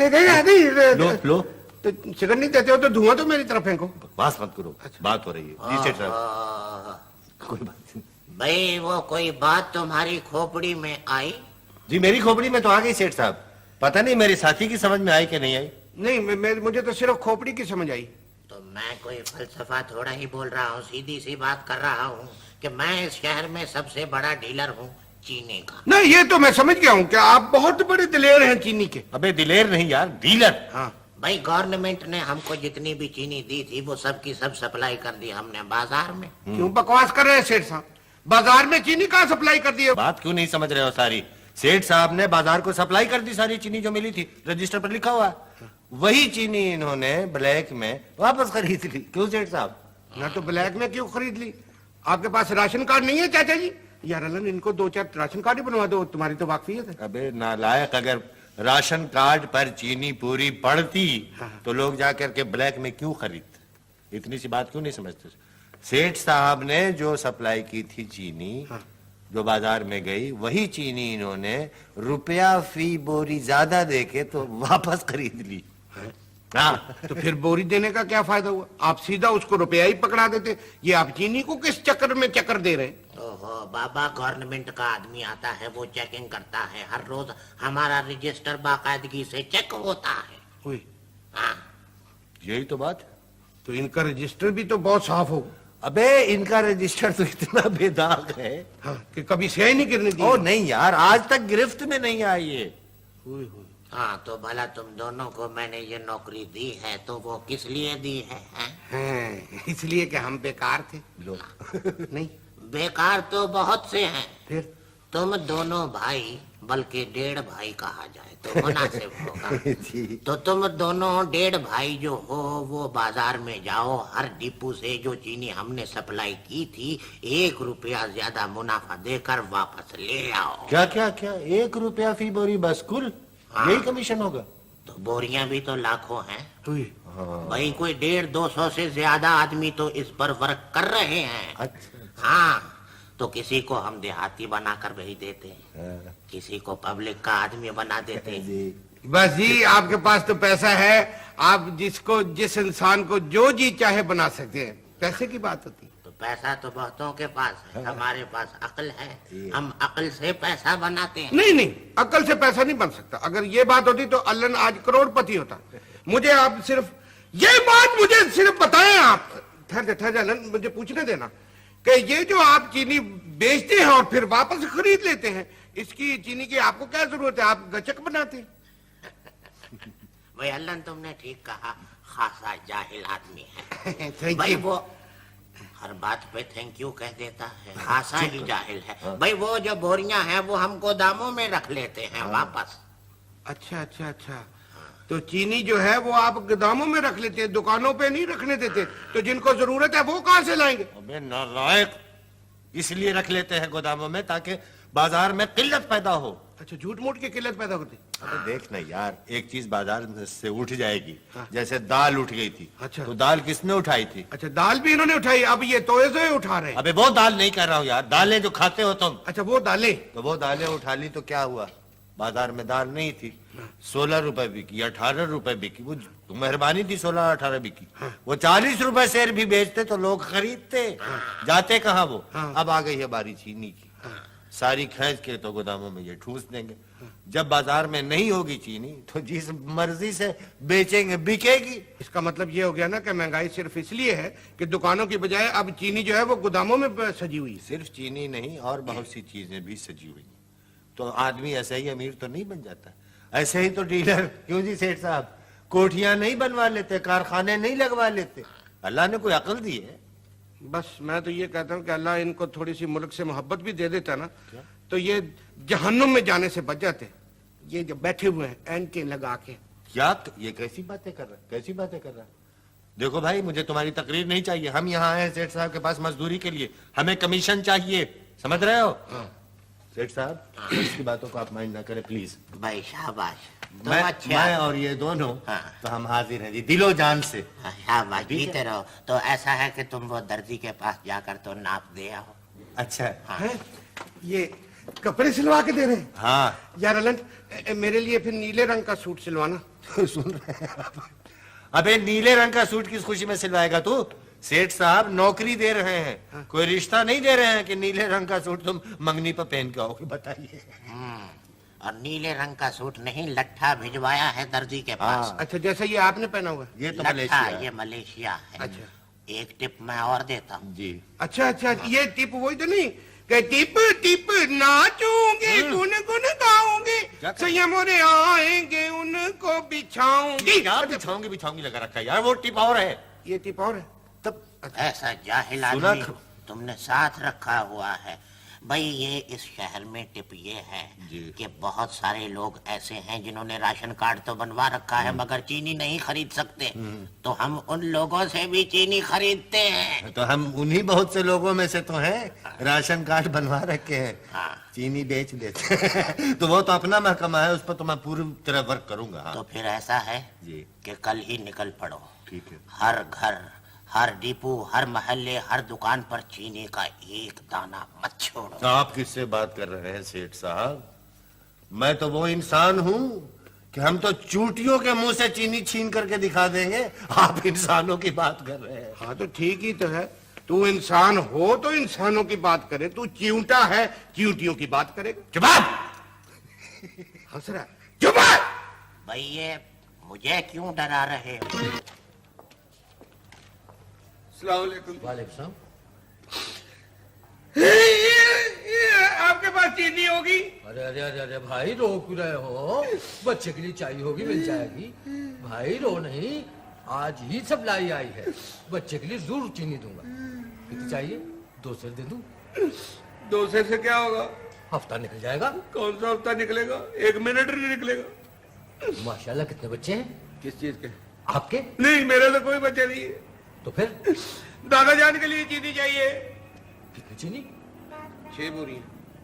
लो लो। तो सिगरेट नहीं देते हो तो धुआं तो मेरी तरफ फेंको। बकवास मत करो, बात हो रही है जी सेठ साहब। कोई बात नहीं भाई, वो कोई बात तुम्हारी खोपड़ी में आई? जी, मेरी खोपड़ी में तो आ गई सेठ साहब। पता नहीं मेरे साथी की समझ में आई कि नहीं आई। नहीं, मुझे तो सिर्फ खोपड़ी की समझ आई। तो मैं कोई फलसफा थोड़ा ही बोल रहा हूँ, सीधी सी बात कर रहा हूँ कि मैं इस शहर में सबसे बड़ा डीलर हूँ चीनी का। नहीं, ये तो मैं समझ गया हूँ कि आप बहुत बड़े दिलेर हैं चीनी के। अबे दिलेर नहीं यार, डीलर। हाँ भाई, गवर्नमेंट ने हमको जितनी भी चीनी दी थी वो सब की सब सप्लाई कर दी हमने बाजार में। क्यों बकवास कर रहे हैं सेठ साहब? बाजार में चीनी कहाँ सप्लाई कर दी है? बात क्यों नहीं समझ रहे हो सारी? सेठ साहब ने बाजार को सप्लाई कर दी सारी चीनी जो मिली थी, रजिस्टर पर लिखा हुआ। वही चीनी इन्होंने ब्लैक में वापस खरीद ली। क्यों सेठ साहब? ना तो ब्लैक में क्यों खरीद ली? आपके पास राशन कार्ड नहीं है चाचा जी? यार अलन, इनको 2-4 राशन कार्ड ही बनवा दो, तुम्हारी तो वाकफियत है। अबे नालायक, अगर राशन कार्ड पर चीनी पूरी पड़ती तो लोग जाकर के ब्लैक में क्यों खरीदते? इतनी सी बात क्यों नहीं समझते? सेठ साहब ने जो सप्लाई की थी चीनी, जो बाजार में गई, वही चीनी इन्होंने रुपया फी बोरी ज्यादा देके तो वापस खरीद ली। हाँ, तो फिर बोरी देने का क्या फायदा हुआ? आप सीधा उसको रुपया ही पकड़ा देते। ये आप चीनी को किस चक्कर में चक्कर दे रहे हैं? ओहो बाबा, गवर्नमेंट का आदमी आता है, वो चेकिंग करता है। हर रोज हमारा रजिस्टर बाकायदगी से चेक होता है। हुई। हाँ। यही तो बात है। तो इनका रजिस्टर भी तो बहुत साफ हो। अबे इनका रजिस्टर तो इतना बेदाग है। हाँ, कि कभी स्याही नहीं गिरने दी। ओ नहीं यार, आज तक गिरफ्त में नहीं आई है। हुई। हाँ, तो भला तुम दोनों को मैंने ये नौकरी दी है तो वो किस लिए दी है? हैं, इसलिए कि हम बेकार थे। लो नहीं, बेकार तो बहुत से हैं। फिर तुम दोनों भाई, बल्कि 1.5 भाई कहा जाए तो मुनासिब होगा। तो तुम दोनों 1.5 भाई जो हो, वो बाजार में जाओ, हर डिपो से जो चीनी हमने सप्लाई की थी 1 रुपया ज्यादा मुनाफा देकर वापस ले आओ। क्या क्या क्या? 1 रुपया फी बोरी बस? कुल यही कमीशन होगा? तो बोरियां भी तो लाखों हैं। हुई। भाई, कोई 150-200 से ज्यादा आदमी तो इस पर वर्क कर रहे हैं। अच्छा। हाँ, तो किसी को हम देहाती बनाकर भेज देते हैं, किसी को पब्लिक का आदमी बना देते हैं। बस जी, आपके पास तो पैसा है, आप जिसको, जिस इंसान को जो जी चाहे बना सकते हैं। पैसे की बात होती। तो पैसा तो बहुतों के पास है, हमारे पास अक्ल है, हम अक्ल से पैसा बनाते हैं। नहीं, अक्ल से पैसा नहीं बन सकता। अगर ये बात होती तो अल्लन आज करोड़पति होता। मुझे आप सिर्फ ये बात मुझे सिर्फ बताएं। आप ठहर जा अल्लन, मुझे पूछने देना कि ये जो आप चीनी बेचते हैं और फिर वापस खरीद लेते हैं, इसकी चीनी की आपको क्या जरूरत है? आप गचक बनाते हैं। भाई अल्लन, तुमने ठीक कहा, खासा जाहिल आदमी है। Thank भाई you. वो हर बात पे थैंक यू कह देता है, खासा ही जाहिल है। भाई वो जो बोरियां हैं वो हम गोदामों में रख लेते हैं वापस। अच्छा। तो चीनी जो है वो आप गोदामों में रख लेते हैं, दुकानों पे नहीं रखने देते। तो जिनको जरूरत है वो कहाँ से लाएंगे? अबे नालायक, इसलिए रख लेते हैं गोदामों में ताकि बाजार में किल्लत पैदा हो। अच्छा, झूठ मूठ की किल्लत पैदा होती। अबे देख ना यार, एक चीज बाजार से उठ जाएगी। जैसे दाल उठ गई थी। अच्छा। तो दाल किसने उठाई थी? अच्छा, दाल भी इन्होंने उठाई, अब ये तोए उठा रहे हैं। अबे वो दाल नहीं कर रहा हूँ यार, दालें जो खाते हो तुम। अच्छा, वो दालें। तो वो दालें उठा ली तो क्या हुआ? बाजार में दाल नहीं थी, 16 रुपए बिकी, 18 रुपए बिकी। वो तो मेहरबानी थी, 16-18 बिकी। वो 40 रुपए शेर भी बेचते तो लोग खरीदते। जाते कहाँ वो? अब आ गई है बारी चीनी की, सारी खींच के तो गोदामों में ये ठूस देंगे। जब बाजार में नहीं होगी चीनी तो जिस मर्जी से बेचेंगे, बिकेगी। इसका मतलब ये हो गया ना कि महंगाई सिर्फ इसलिए है कि दुकानों की बजाय अब चीनी जो है वो गोदामों में सजी हुई है। सिर्फ चीनी नहीं, और बहुत सी चीजें भी सजी हुई। तो आदमी ऐसे ही अमीर तो नहीं बन जाता। ऐसे ही तो डीलर, क्यों जी सेठ साहब, कोठियां नहीं बनवा लेते, कारखाने नहीं लगवा लेते। अल्लाह ने कोई अकल दी है। बस मैं तो ये कहता हूँ कि अल्लाह इनको थोड़ी सी मुल्क से मोहब्बत भी दे देता ना, तो ये जहन्नुम में जाने से बच जाते। ये जो बैठे हुए हैं एंटे लगा के। क्या ये कैसी बातें कर रहा है? कैसी बातें कर रहा है? देखो भाई, मुझे तुम्हारी तकरीर नहीं चाहिए। हम यहाँ आए सेठ साहब के पास मजदूरी के लिए, हमें कमीशन चाहिए, समझ रहे हो? सेठ साहब, इसकी बातों को आप माइंड ना करें प्लीज। भाई शाबाश, मैं और ये दोनों तो हम हाजिर हैं जी, दिलो जान से। शाबाश, जीते रहो। तो ऐसा है कि तुम वो दर्जी के पास जाकर तो नाप दे आओ। अच्छा। हैं? ये कपड़े सिलवा के दे रहे हैं? हाँ यार अलन, मेरे लिए फिर नीले रंग का सूट सिलवाना। सुन रहे हैं आप? अबे नीले रंग का सूट किस खुशी में सिलवाएगा तू? सेठ साहब नौकरी दे रहे हैं, कोई रिश्ता नहीं दे रहे हैं कि नीले रंग का सूट तुम मंगनी पर पहन के आओगे। बताइए। और नीले रंग का सूट नहीं, लट्ठा भिजवाया है दर्जी के पास। अच्छा, जैसा ये आपने पहना हुआ। ये तो लट्ठा मलेशिया ये मलेशिया है। अच्छा। एक टिप मैं और देता हूँ। जी। अच्छा अच्छा, ये टिप वही तो नहीं कि टिप टिप नाचूंगी, गुन गुन गाऊंगी, सैया मोरे आएंगे उनको बिछाऊंगी। क्या बिछाऊंगी बिछाऊंगी लगा रखा है यार, वो टिप और है। ये टिप और है तब। ऐसा जाहिल सुना आदमी तुमने साथ रखा हुआ है। भाई ये इस शहर में टिप ये है जी। कि बहुत सारे लोग ऐसे हैं जिन्होंने राशन कार्ड तो बनवा रखा है मगर चीनी नहीं खरीद सकते, तो हम उन लोगों से भी चीनी खरीदते हैं। तो हम उन्हीं बहुत से लोगों में से तो हैं, राशन कार्ड बनवा रखे हैं, हाँ। चीनी बेच देते हैं। तो वो तो अपना महकमा है, उस पर तो मैं पूरी तरह वर्क करूंगा। हाँ। तो फिर ऐसा है जी। कि कल ही निकल पड़ो। ठीक है। हर घर, हर डिपो, हर मोहल्ले, हर दुकान पर चीनी का एक दाना मत छोड़ो। आप किससे बात कर रहे हैं सेठ साहब? मैं तो वो इंसान हूँ कि हम तो चूटियों के मुंह से चीनी छीन करके दिखा देंगे, आप इंसानों की बात कर रहे हैं। हाँ तो ठीक ही तो है, तू इंसान हो तो इंसानों की बात करे, तू चिंटा है चिंटियों की बात करेगा। जवाब। हंस रहा है, जवाब। भाई ये मुझे क्यों डरा रहे हो? वालेकुम। ये आपके पास चीनी होगी? अरे अरे अरे अरे भाई रो क्यों रहे हो? बच्चे के लिए चाहिए होगी, मिल जाएगी। भाई रो नहीं, आज ही सप्लाई आई है, बच्चे के लिए जरूर चीनी दूंगा। कितनी चाहिए? 2 सेर दे दूं? 2 सेर से क्या होगा? हफ्ता निकल जाएगा। कौन सा हफ्ता निकलेगा? 1 मिनट नहीं निकलेगा। माशाल्लाह। कितने बच्चे हैं किस चीज के? आपके? नहीं, मेरे तो कोई बच्चे नहीं है। तो फिर दादा जान के लिए चीनी चाहिए। कितनी चीनी? 6 बोरी।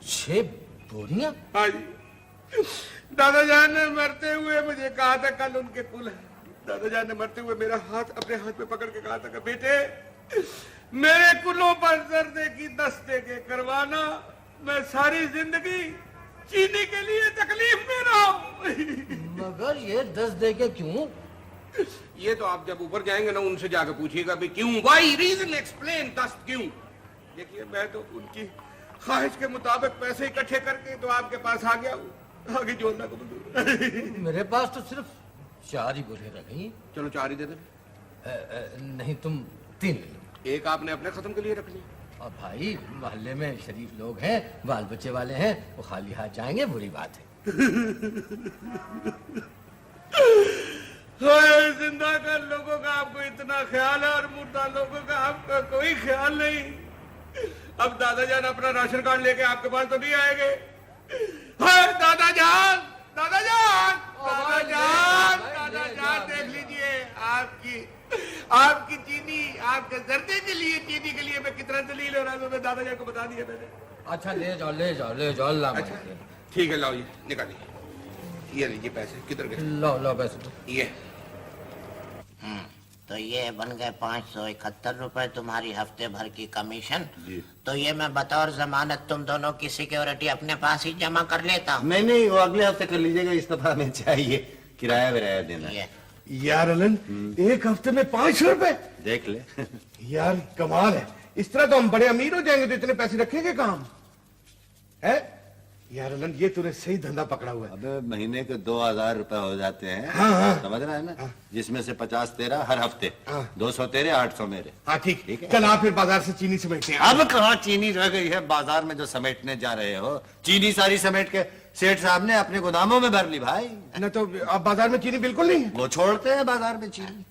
6 बोरियां? हाँ जी। दादा जान ने मरते हुए मुझे कहा था, कल उनके कुल है, दादा जान ने मरते हुए मेरा हाथ अपने हाथ में पकड़ के कहा था कि बेटे मेरे कुलों पर जर्दे की दस्ते के करवाना, मैं सारी जिंदगी चीनी के लिए तकलीफ में रहा हूं। मगर ये 10 दे के क्यों? ये तो आप जब ऊपर जाएंगे ना, उनसे जाकर पूछिएगा भी क्यों, वाई रीजन एक्सप्लेन, दस क्यों। देखिए मैं तो उनकी ख्वाहिश के मुताबिक पैसे इकट्ठे करके तो आपके पास आ गया हूँ, आगे जो अल्लाह को मंजूर। मेरे पास तो सिर्फ 4 ही बोरियां रह गई। चलो 4 ही दे दें। नहीं तुम 3 ले लो। एक आपने अपने खत्म के लिए रख ली। और भाई मोहल्ले में शरीफ लोग हैं, बाल बच्चे वाले हैं, वो खाली हाथ जाएंगे, बुरी बात है। जिंदा का लोगों का आपको इतना ख्याल है और मुर्दा लोगों का आपका कोई ख्याल नहीं। अब दादा जान अपना राशन कार्ड लेके आपके पास तो नहीं आएंगे। हाय दादा जान, दादा जान, दादा जान, दादा जान, देख लीजिए आपकी चीनी, आपके जर्दे के लिए, चीनी के लिए मैं कितना दलील हो रहा हूँ, मैं दादा जान को बता दिया मैंने। अच्छा ले जाओ ले जाओ ले जाओ। अल्लाह अच्छा ठीक है, लाओ ये निकालिए, ये लीजिए पैसे। किधर गए? लो लो पैसे दो। ये तो ये बन गए 571 रुपए तुम्हारी हफ्ते भर की कमीशन। तो ये मैं बतौर जमानत तुम दोनों की सिक्योरिटी अपने पास ही जमा कर लेता हूँ। नहीं, वो अगले हफ्ते कर लीजिएगा, इस दफा हमें चाहिए किराया विराया देना। ये यार अलन, 1 हफ्ते में 500 रुपए? देख ले। यार कमाल है, इस तरह तो हम बड़े अमीर हो जाएंगे, तो इतने पैसे रखेंगे कहाँ हम? है यार अलन, ये तूने सही धंधा पकड़ा हुआ है। अबे महीने के 2000 रुपए हो जाते हैं। हाँ। समझ रहा है ना? जिसमें से 50 तेरा हर हफ्ते, 200 तेरे, 800 मेरे। हाँ ठीक ठीक है। चल आप फिर बाजार से चीनी समेटते हैं। अब कहाँ चीनी रह गई है बाजार में जो समेटने जा रहे हो? चीनी सारी समेट के सेठ साहब ने अपने गोदामों में भर ली भाई। न तो अब बाजार में चीनी बिल्कुल नहीं है, वो छोड़ते हैं बाजार में चीनी।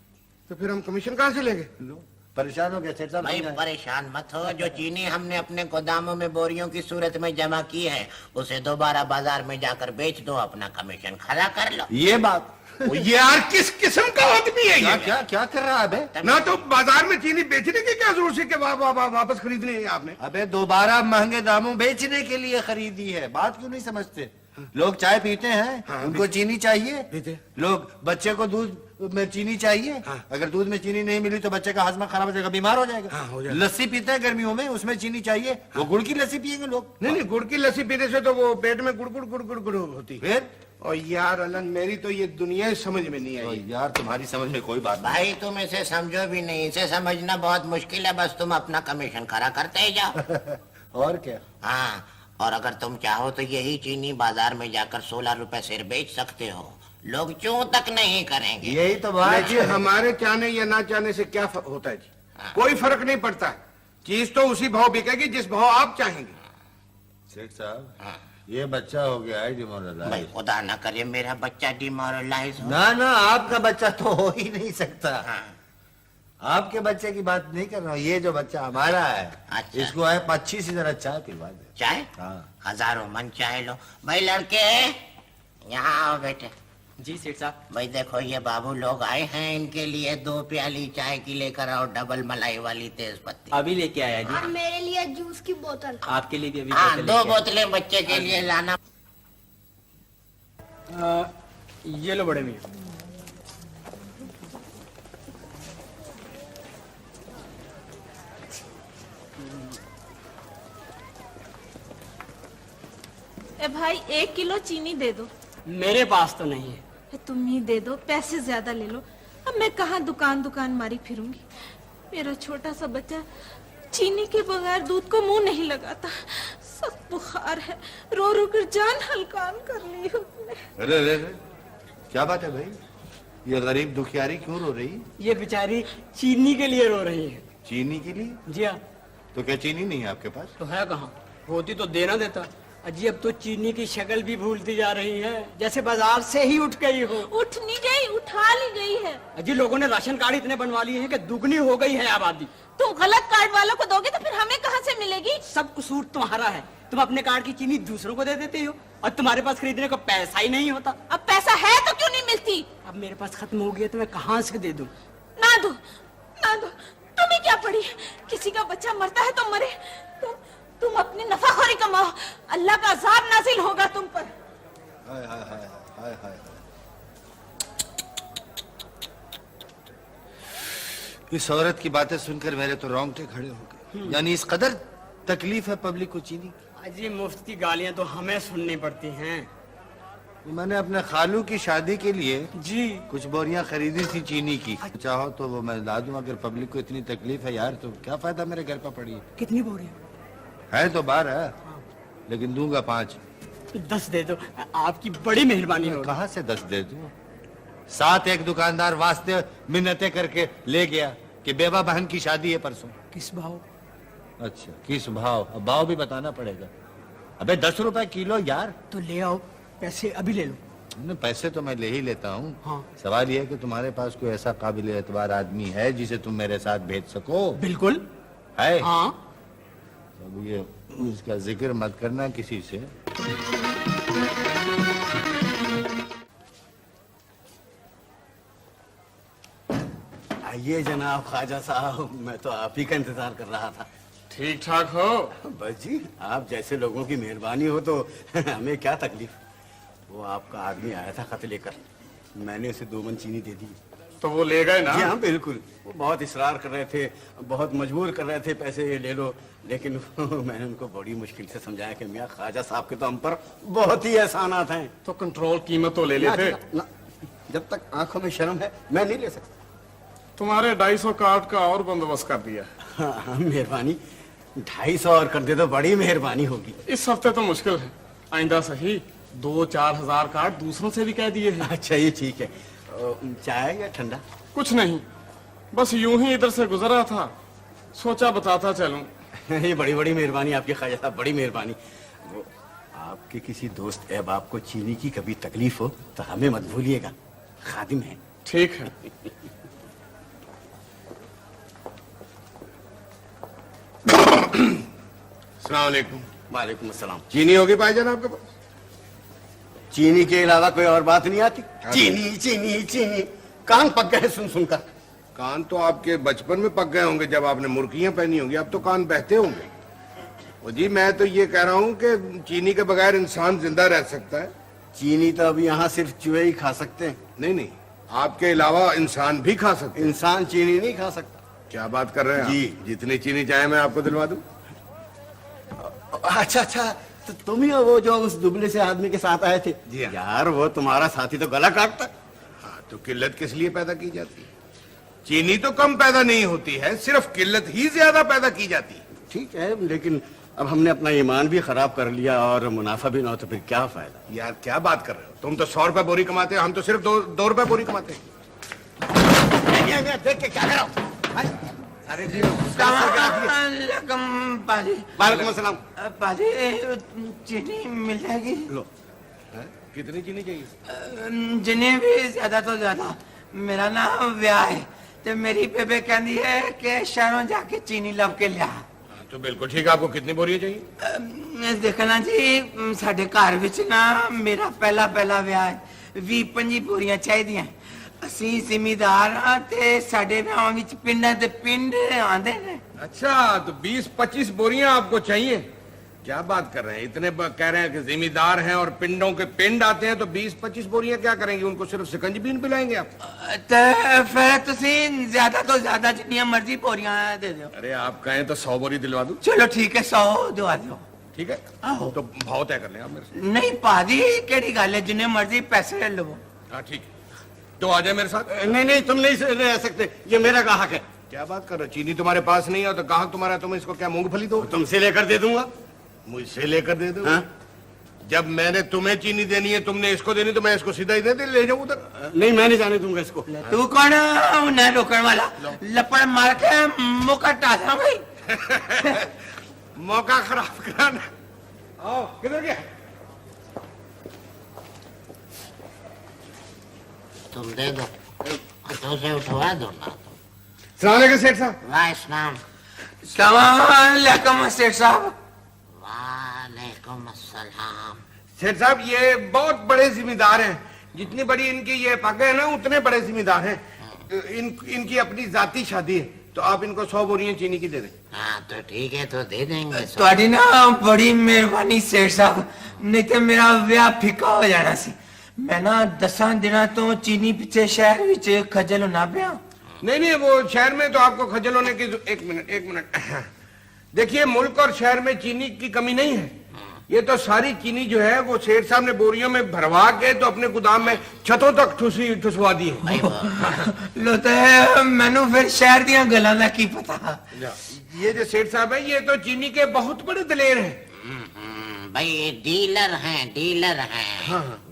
तो फिर हम कमीशन कहाँ से लेंगे? लो, परेशान हो गया सेठ साहब? भाई समझाएं। परेशान मत हो, जो चीनी हमने अपने गोदामों में बोरियों की सूरत में जमा की है उसे दोबारा बाजार में जाकर बेच दो, अपना कमीशन खड़ा कर लो। ये बात ये यार किस किस्म का आदमी है क्या ये? क्या क्या कर रहा है बे? ना तो बाजार में चीनी बेचने की क्या जरूरत है कि वापस खरीदनी है आपने? अबे दोबारा महंगे दामों बेचने के लिए खरीदी है, बात क्यों नहीं समझते? लोग चाय पीते हैं, उनको चीनी चाहिए। पीते। लोग बच्चे को दूध में चीनी चाहिए, अगर दूध में चीनी नहीं मिली तो बच्चे का हाजमा खराब हो जाएगा, बीमार हो जाएगा। हो जाएगा। लस्सी पीते हैं गर्मियों में, उसमें चीनी चाहिए, वो गुड़ की लस्सी पियेंगे लोग। नहीं गुड़ की लस्सी पीने से तो वो पेट में गुड़ होती है। फिर और यार अलन, मेरी तो ये दुनिया ही समझ में नहीं तो आई। यार तुम्हारी समझ में कोई बात नहीं। भाई तुम इसे समझो भी नहीं, इसे समझना बहुत मुश्किल है, बस तुम अपना कमीशन खरा करते ही जाओ। और क्या? हाँ, और अगर तुम चाहो तो यही चीनी बाजार में जाकर 16 रुपए सेर बेच सकते हो, लोग चूं तक नहीं करेंगे। यही तो बात जी, है। हमारे चाहने या ना चाहने से क्या होता है जी? कोई फर्क नहीं पड़ता। चीज तो उसी भाव बिकेगी जिस भाव आप चाहेंगे। शेख साहब, ये बच्चा हो गया है भाई डिमोरलाइज। खुदा ना करे मेरा बच्चा डिमोरलाइज हो। ना ना, आपका बच्चा तो हो ही नहीं सकता। आपके बच्चे की बात नहीं कर रहा हूँ, ये जो बच्चा हमारा है, अच्छा। इसको है 25 ही जरा चाय पिलवा दे। चाय? हाँ। हजारों मन चाय लो। भाई लड़के, यहाँ आओ बेटे। जी सेठ साहब। भाई देखो ये बाबू लोग आए हैं, इनके लिए 2 प्याली चाय की लेकर आओ, डबल मलाई वाली तेज पत्ती। अभी लेके आया जी। और मेरे लिए जूस की बोतल। आपके लिए भी अभी हाँ, बोतल 2 लेके आया। बोतलें बच्चे के लिए लाना। ये लो बड़े मियाँ। ए भाई 1 किलो चीनी दे दो। मेरे पास तो नहीं है। तुम ही दे दो, पैसे ज्यादा ले लो। अब मैं कहाँ दुकान दुकान मारी फिरूंगी। मेरा छोटा सा बच्चा चीनी के बगैर दूध को मुंह नहीं लगाता। सख्त बुखार है, रो रो कर जान हलकान कर ली उसने। अरे अरे अरे, क्या बात है भाई? ये गरीब दुखियारी क्यों रो रही? ये बेचारी चीनी के लिए रो रही है। चीनी के लिए? जी हाँ। तो क्या चीनी नहीं है आपके पास? तो है कहाँ, होती तो देना देता। अजी अब तो चीनी की शक्ल भी भूलती जा रही है, जैसे बाजार से ही उठ गई हो। उठ नहीं गई, उठा ली गई है। अजी लोगों ने राशन कार्ड इतने बनवा लिए हैं कि दुगनी हो गई है आबादी। तुम गलत कार्ड वालों को दोगे तो फिर हमें कहाँ से मिलेगी? सब कसूर तुम्हारा है। तुम अपने कार्ड की चीनी दूसरों को दे देते हो और तुम्हारे पास खरीदने को पैसा ही नहीं होता। अब पैसा है तो क्यों नहीं मिलती? अब मेरे पास खत्म हो गया तो मैं कहाँ से दे दूं? ना दो, ना दो। तुम्हें क्या पड़ी? किसी का बच्चा मरता है तो मरे। तुम अपनी नफाखोरी कमाओ, अल्लाह का अज़ाब नाजिल होगा तुम पर। हाय हाय हाय हाय हाय। इस औरत की बातें सुनकर मेरे तो रोंगटे खड़े हो गए। यानी इस कदर तकलीफ है पब्लिक को चीनी की। अजी मुफ्त की गालियां तो हमें सुननी पड़ती हैं। मैंने अपने खालू की शादी के लिए जी कुछ बोरियां खरीदी थी चीनी की। चाहो तो वो मैं ला दूं। अगर पब्लिक को इतनी तकलीफ है यार, तो क्या फायदा मेरे घर पर पड़ी है। कितनी बोरियां? है तो 12, लेकिन दूंगा 5। 10 दे दो, आपकी बड़ी मेहरबानी होगी। कहाँ से 10 दे दूं? 7 एक दुकानदार वास्ते मिन्नतें करके ले गया कि बेवा बहन की शादी है परसों। किस भाव? अच्छा, किस भाव? अब भाव भी बताना पड़ेगा। अबे 10 रुपए किलो यार। तो ले आओ, पैसे अभी ले लो। न, पैसे तो मैं ले ही लेता हूँ। हाँ। सवाल यह है कि तुम्हारे पास कोई ऐसा काबिल एतबार आदमी है जिसे तुम मेरे साथ भेज सको? बिल्कुल है? हाँ। अब ये इसका जिक्र मत करना किसी से। आइए जनाब ख्वाजा साहब, मैं तो आप ही का इंतजार कर रहा था। ठीक ठाक हो? बस जी, आप जैसे लोगों की मेहरबानी हो तो हमें क्या तकलीफ। वो आपका आदमी आया था खत लेकर, मैंने उसे 2 मन चीनी दे दी। तो वो ले गए ना? जी हाँ बिल्कुल। वो बहुत इसरार कर रहे थे, बहुत मजबूर कर रहे थे पैसे ले लो, लेकिन मैंने उनको बड़ी मुश्किल से समझाया कि मियाँ ख्वाजा साहब के तो हम पर बहुत ही एहसानात हैं। तो कंट्रोल कीमत तो ले लेते। ना, जब तक आंखों में शर्म है मैं नहीं ले सकता। तुम्हारे 250 कार्ड का और बंदोबस्त कर दिया। हाँ, मेहरबानी। 250 और कर दे तो बड़ी मेहरबानी होगी। इस हफ्ते तो मुश्किल है, आइंदा सही 2-4 हजार कार्ड दूसरों से भी कह दिए हैं। अच्छा ये ठीक है। चाय या ठंडा? कुछ नहीं, बस यूं ही इधर से गुजरा था, सोचा बताता चलूं। ये बड़ी बड़ी मेहरबानी आपकी ख्वाजा साहब, बड़ी मेहरबानी। वो आपके किसी दोस्त अहबाब को चीनी की कभी तकलीफ हो तो हमें मत भूलिएगा, खादिम है। ठीक है। अस्सलाम वालेकुम। वालेकुम अस्सलाम। चीनी होगी भाईजान आपके पास? चीनी के अलावा कोई और बात नहीं आती? चीनी चीनी चीनी, कान पक गए सुन सुनकर। कान तो आपके बचपन में पक गए होंगे जब आपने मुर्गियां पहनी होंगी, अब तो कान बहते होंगे। और जी मैं तो ये कह रहा हूँ कि चीनी के बगैर इंसान जिंदा रह सकता है? चीनी तो अब यहाँ सिर्फ चूहे ही खा सकते हैं। नहीं नहीं, आपके अलावा इंसान भी खा सकते हैं। इंसान चीनी नहीं खा सकता। क्या बात कर रहे हैं जी। आप? जितनी चीनी चाहे मैं आपको दिलवा दूं। अच्छा अच्छा, तो तुम ही हो वो जो उस दुबले से आदमी के साथ आए थे। जी हाँ। यार वो तुम्हारा साथी तो गला काटता। हाँ, तो किल्लत किस लिए पैदा की जाती है? चीनी तो कम पैदा नहीं होती है, सिर्फ किल्लत ही ज्यादा पैदा की जाती है। ठीक है, लेकिन अब हमने अपना ईमान भी खराब कर लिया और मुनाफा भी ना हो तो फिर क्या फायदा। यार क्या बात कर रहे हो, तुम तो 100 रुपए बोरी कमाते हो, हम तो सिर्फ 2 रुपए बोरी कमाते हैं। देख के क्या करो। अरे जी पाजी वालेकुम अस्सलाम। पाजी चीनी मिल जाएगी? लो। कितनी चीनी चाहिए? जिन्हें भी ज्यादा तो ज्यादा। मेरा ना ब्याह है तो मेरी बेबे कहती है कि शहरों जाके चीनी लब के लिया। तो बिल्कुल ठीक है, आपको कितनी बोरियां चाहिए? देखना जी साढ़े घर विच ना मेरा पहला विआह है, 20-25 बोरियां चाहिए। ਅਸੀਂ ਜ਼ਿਮੀਦਾਰ ਹਾਂ ਤੇ ਸਾਡੇ ਵਿਆਹਾਂ ਵਿੱਚ ਪਿੰਡਾਂ ਤੇ ਪਿੰਡ ਆਂਦੇ ਨੇ। अच्छा, तो 20-25 बोरियां आपको चाहिए? क्या बात कर रहे हैं, इतने कह रहे हैं कि जिम्मेदार हैं और पिंडों के पिंड आते हैं, तो 20-25 बोरियां क्या करेंगे? उनको सिर्फ सिकंजी पिलाएंगे आप? ਤੇ ਫਿਰ ਤੁਸੀਂ ਜ਼ਿਆਦਾ ਤੋਂ ਜ਼ਿਆਦਾ ਜਿੰਨੀਆਂ ਮਰਜ਼ੀ ਬੋਰੀਆਂ ਦੇ ਦਿਓ। अरे आप कहें तो 100 बोरी दिलवा दूं? ਚਲੋ ਠੀਕ ਹੈ 100 ਦਵਾ ਦਿਓ। ठीक है, आहो। तो भाव तय कर लें आप मेरे से। ਨਹੀਂ ਭਾਜੀ ਕਿਹੜੀ ਗੱਲ ਹੈ, ਜਿੰਨੇ ਮਰਜ਼ੀ ਪੈਸੇ ਲੈ ਲਵੋ। हाँ ठीक है, तो आ जाए मेरे साथ। नहीं नहीं, तुम नहीं रह सकते, ये मेरा ग्राहक है। क्या बात कर रहे हो, चीनी तुम्हारे पास नहीं है तो ग्राहक तुम्हारा, तुम इसको क्या मूंगफली दो? तुमसे लेकर दे दूंगा। मुझसे लेकर दे दो? हाँ? जब मैंने तुम्हें चीनी देनी है, तुमने इसको देनी, तो मैं इसको सीधा ही दे ले जाऊं उधर? नहीं, मैं नहीं जाने दूंगा इसको। तू कौन उन्हें रोकने वाला? लपड़ मार के मुका टासा भाई। मौका खराब कराना। आओ, किधर गया? तुम दे दो तो उसे उठवा दो ना। सलाम अलैकुम सेठ साहब। वाइसलाम। सलाम सेठ साहब। वालेकुम अस्सलाम। सेठ साहब ये बहुत बड़े जिम्मेदार हैं, जितनी बड़ी इनकी ये पग है ना उतने बड़े जिम्मेदार हैं। इनकी अपनी जाती शादी है, तो आप इनको 100 बोरियां चीनी की दे दें। हाँ तो ठीक है, तो दे देंगे। ਤੁਹਾਡੀ ਨਾ ਬੜੀ ਮਿਹਰਬਾਨੀ ਸੇਠ ਸਾਹਿਬ, ਨਹੀਂ ਤੇ ਮੇਰਾ ਵਿਆਹ ਫਿੱਕਾ ਹੋ ਜਾਣਾ ਸੀ। ਮੈਂ ਨਾ 10 ਦਿਨਾਂ ਤੋਂ ਚੀਨੀ ਪਿੱਛੇ ਸ਼ਹਿਰ ਵਿੱਚ ਖੱਜਲ ਹੋਣਾ ਪਿਆ। नहीं नहीं, वो शहर में तो आपको खजल होने की एक मिनट देखिए, मुल्क और शहर में चीनी की कमी नहीं है। ये तो सारी चीनी जो है वो सेठ साहब ने बोरियों में भरवा के तो अपने गोदाम में छतों तक ठुसवा दी है। लो तो मैनू फिर शहर दियां गल्लां दा की पता। ये जो सेठ साहब है ये तो चीनी के बहुत बड़े दलेर हैं। भाई ये डीलर हैं।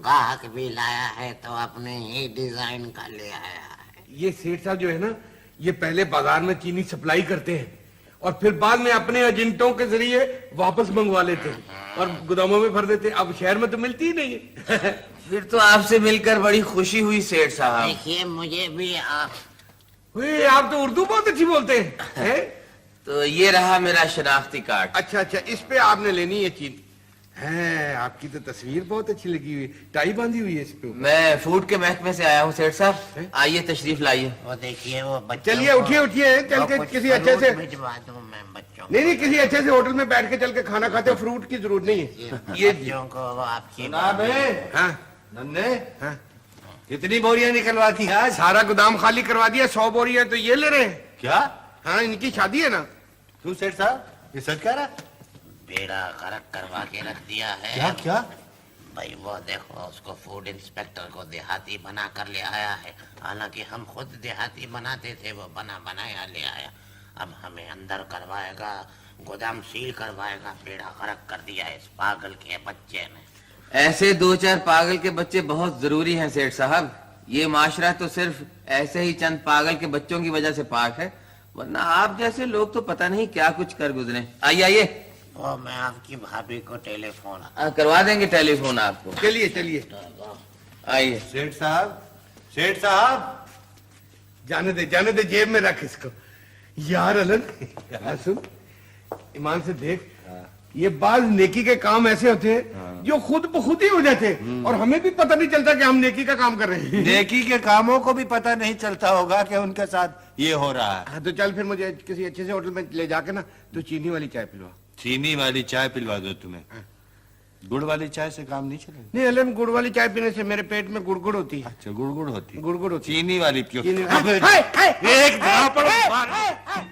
ग्राहक भी लाया है तो अपने ही डिजाइन का ले आया है। ये सेठ साहब जो है ना, ये पहले बाजार में चीनी सप्लाई करते हैं और फिर बाद में अपने एजेंटों के जरिए वापस मंगवा लेते हैं और गोदामों में भर देते हैं। अब शहर में तो मिलती ही नहीं है। फिर तो आपसे मिलकर बड़ी खुशी हुई सेठ साहब। देखिए मुझे भी आप तो उर्दू बहुत अच्छी बोलते हैं। तो ये रहा मेरा शनाख्ती कार्ड। अच्छा, इस पे आपने लेनी है चीनी। है, आपकी तो तस्वीर बहुत अच्छी लगी हुई, टाई बांधी हुई है इस पे। मैं फूड के महकमे से आया हूँ सेठ साहब, आइए तशरीफ लाइए। वो देखिए वो बच्चों चलिए को- उठिए चल वो के कुछ किसी अच्छे से, फ्रूट भिजवा दूं मैं बच्चों को। नहीं किसी अच्छे से होटल में बैठ के चल के खाना खाते, फ्रूट की जरूरत नहीं है। ये बच्चों को वो आपकी हाँ नन्हे, हाँ, कितनी बोरियां निकलवा दी आज? सारा गोदाम खाली करवा दिया, 100 बोरियां तो ये ले रहे हैं। क्या? हाँ, इनकी शादी है ना। क्यों सेठ साहब, ये सच कह रहा? बेड़ा गर्क करवा के रख दिया है। क्या? भाई वो देखो, उसको फूड इंस्पेक्टर को देहाती बना कर ले आया है। हालांकि हम खुद देहाती बनाते थे, वो बना बनाया ले आया। अब हमें अंदर करवाएगा, गोदाम सील करवाएगा। बेड़ा गर्क कर दिया इस पागल के बच्चे ने। ऐसे 2-4 पागल के बच्चे बहुत जरूरी हैं सेठ साहब। ये माशरा तो सिर्फ ऐसे ही चंद पागल के बच्चों की वजह से पाक है, वरना आप जैसे लोग तो पता नहीं क्या कुछ कर गुजरे। आइए वो मैं आपकी भाभी को टेलीफोन करवा देंगे टेलीफोन आपको। चलिए आइए। सेठ साहब, जाने दे, जेब में रख इसको। यार अलन, सुन, ईमान से देख, ये बाज नेकी के काम ऐसे होते हैं जो खुद ब खुद ही हो जाते हैं और हमें भी पता नहीं चलता कि हम नेकी का काम कर रहे हैं। नेकी के कामों को भी पता नहीं चलता होगा कि उनके साथ ये हो रहा है। हाँ, तो चल फिर मुझे किसी अच्छे से होटल में ले जाके ना तो चीनी वाली चाय पिलवा। चीनी वाली चाय पिलवा दो तुम्हें, गुड़ वाली चाय से काम नहीं चलेगा। नहीं अलन, गुड़ वाली चाय पीने से मेरे पेट में गुड़गुड़ होती है। अच्छा, गुड़ होती है। गुड़गुड़ होती है। चीनी वाली पियो। चीनी- अबे, हाय, हाय, एक हाय, धापड़ हाय, मार। हाय, हाय।